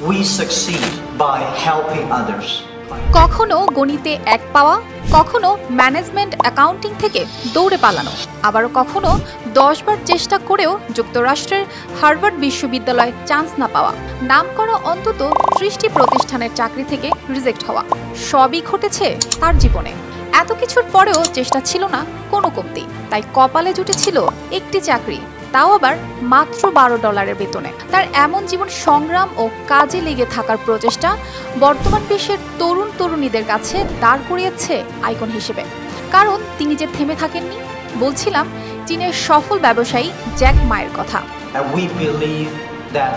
We succeed by helping others. কখনো গণিতে 1 পাওয়া, কখনো ম্যানেজমেন্ট অ্যাকাউন্টিং থেকে দৌড়ে পালানো, আবার কখনো 10 বার চেষ্টা করেও যুক্তরাষ্ট্রের হার্ভার্ড বিশ্ববিদ্যালয়ে চান্স না পাওয়া, নামকরা অন্তত 30টি প্রতিষ্ঠানের চাকরি থেকে রিজেক্ট হওয়া, সবই ঘটেছে তার জীবনে। এত কিছুর পরেও চেষ্টা ছিল না কোনো কমতি, তাই কপালে জুটেছিল একটি চাকরি, তাও আবার মাত্র $12 বেতনে। তার এমন জীবন সংগ্রাম ও কাজে লেগে থাকার প্রচেষ্টা বর্তমান বিশ্বের তরুণ তরুণীদের কাছে দাঁড় করিয়েছে আইকন হিসেবে। কারণ তিনি যে থেমে থাকেননি। বলছিলাম চীনের সফল ব্যবসায়ী জ্যাক মায়ের কথা। We believe that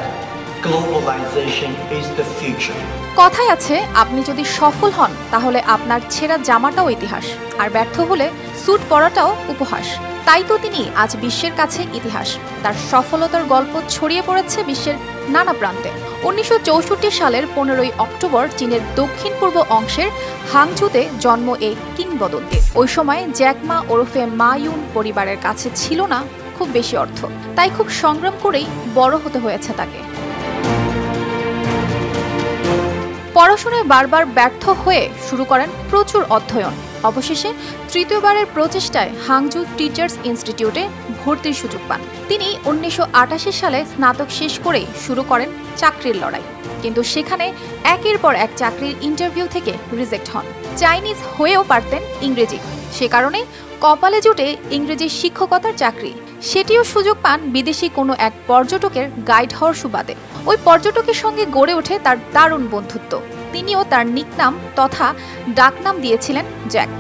globalization is the future. কথায় আছে, আপনি যদি সফল হন তাহলে আপনার ছেঁড়া জামাটাও ইতিহাস, আর ব্যর্থ হলে স্যুট পরাটাও উপহাস। তাই তো তিনি আজ বিশ্বের কাছে ইতিহাস। তার সফলতার গল্প ছড়িয়ে পড়েছে বিশ্বের নানা প্রান্তে। 1964 সালের 15ই অক্টোবর চীনের দক্ষিণ পূর্ব অংশের হাংজুতে জন্ম এই কিংবদন্তি। ওই সময় জ্যাক মা ওরফে মা ইউন পরিবারের কাছে ছিল না খুব বেশি অর্থ, তাই খুব সংগ্রাম করেই বড় হতে হয়েছে তাকে। পড়াশোনায় বারবার ব্যর্থ হয়ে শুরু করেন প্রচুর অধ্যয়ন। অবশেষে তৃতীয়বারের প্রচেষ্টায় হাংজু টিচার্স ইনস্টিটিউটে ভর্তির সুযোগ পান। তিনি 1988 সালে স্নাতক শেষ করেই শুরু করেন চাকরির লড়াই, কিন্তু সেখানে একের পর এক চাকরির ইন্টারভিউ থেকে রিজেক্ট হন। চাইনিজ হয়েও পারতেন ইংরেজি, সে কারণে কপালে জুটে ইংরেজি শিক্ষকতার চাকরি। সেটিও সুযোগ পান বিদেশি কোনো এক পর্যটকের গাইড হওয়ার সুবাদে। ওই পর্যটকের সঙ্গে গড়ে ওঠে তার দারুণ বন্ধুত্ব। তিনিও তার নিকনাম তথা ডাকনাম দিয়েছিলেন জ্যাক।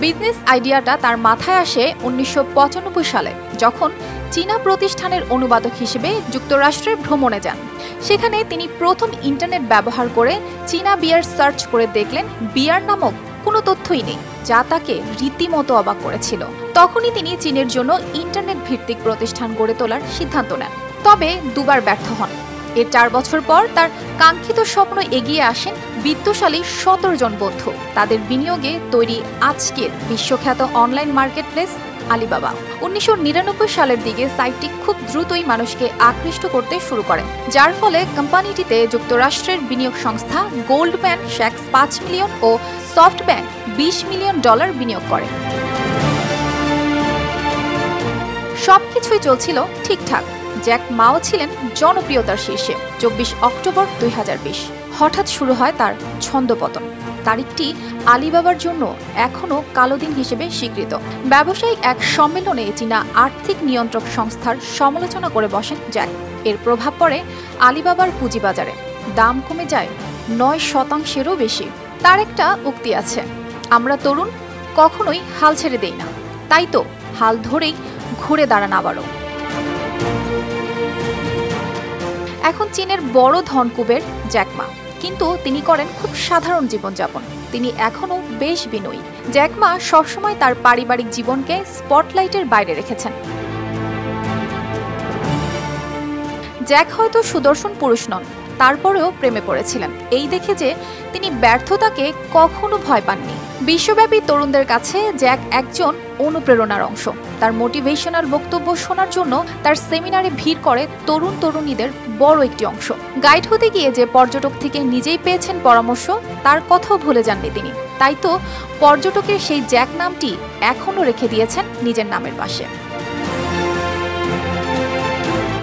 বিজনেস আইডিয়াটা তার মাথায় আসে 1995 সালে, যখন চীনা প্রতিষ্ঠানের অনুবাদক হিসেবে যুক্তরাষ্ট্রে ভ্রমণে যান। সেখানে তিনি প্রথম ইন্টারনেট ব্যবহার করে চীনা বিয়ার সার্চ করে দেখলেন বিয়ার নামক কোনো তথ্যই নেই, যা তাকে রীতিমতো অবাক করেছিল। তখনই তিনি চীনের জন্য ইন্টারনেট ভিত্তিক প্রতিষ্ঠান গড়ে তোলার সিদ্ধান্ত নেন, তবে দুবার ব্যর্থ হন। এর 4 বছর পর তার কাঙ্ক্ষিত স্বপ্ন এগিয়ে আসেন বিত্তশালী 17 জন বন্ধু। তাদের বিনিয়োগে তৈরি আজকের বিশ্বখ্যাত অনলাইন মার্কেটপ্লেস আলিবাবা। 1999 সালের দিকে সাইটটি খুব দ্রুতই মানুষকে আকৃষ্ট করতে শুরু করে, যার ফলে কোম্পানিটিতে যুক্তরাষ্ট্রের বিনিয়োগ সংস্থা গোল্ডম্যান স্যাক্স $5 মিলিয়ন ও সফটব্যাংক $20 মিলিয়ন বিনিয়োগ করে। সবকিছুই চলছিল ঠিকঠাক। জ্যাক মাও ছিলেন জনপ্রিয়তার শীর্ষে। 24 অক্টোবর 2020 হঠাৎ শুরু হয় তার ছন্দপতন। তারিখটি আলিবাবার জন্য এখনও কালো দিন হিসেবে স্বীকৃত। ব্যবসায়িক এক সম্মেলনে চীনা আর্থিক নিয়ন্ত্রক সংস্থার সমালোচনা করে বসেন জ্যাক। এর প্রভাব পড়ে আলিবাবার পুঁজিবাজারে, দাম কমে যায় 9%-এরও বেশি। তার একটা উক্তি আছে, আমরা তরুণ, কখনোই হাল ছেড়ে দেই না, তাই তো হাল ধরেই ঘুরে দাঁড়ান আবারও। এখন চীনের বড় ধনকুবের জ্যাক মা, কিন্তু তিনি করেন খুব সাধারণ জীবনযাপন। তিনি এখনও বেশ বিনয়ী। জ্যাক মা সবসময় তার পারিবারিক জীবনকে স্পটলাইটের বাইরে রেখেছেন। জ্যাক হয়তো সুদর্শন পুরুষ নন, তারপরেও প্রেমে পড়েছিলেন এই দেখে যে তিনি ব্যর্থতাকে কখনো ভয় পাননি। বিশ্বব্যাপী তরুণদের কাছে জ্যাক একজন অনুপ্রেরণার অংশ। তার মোটিভেশনাল বক্তব্য শোনার জন্য তার সেমিনারে ভিড় করে তরুণ তরুণীদের বড় একটি অংশ। গাইড হতে গিয়ে যে পর্যটক থেকে নিজেই পেয়েছেন পরামর্শ, তার কথাও ভুলে যাননি তিনি। তাই তো পর্যটকের সেই জ্যাক নামটি এখনও রেখে দিয়েছেন নিজের নামের পাশে।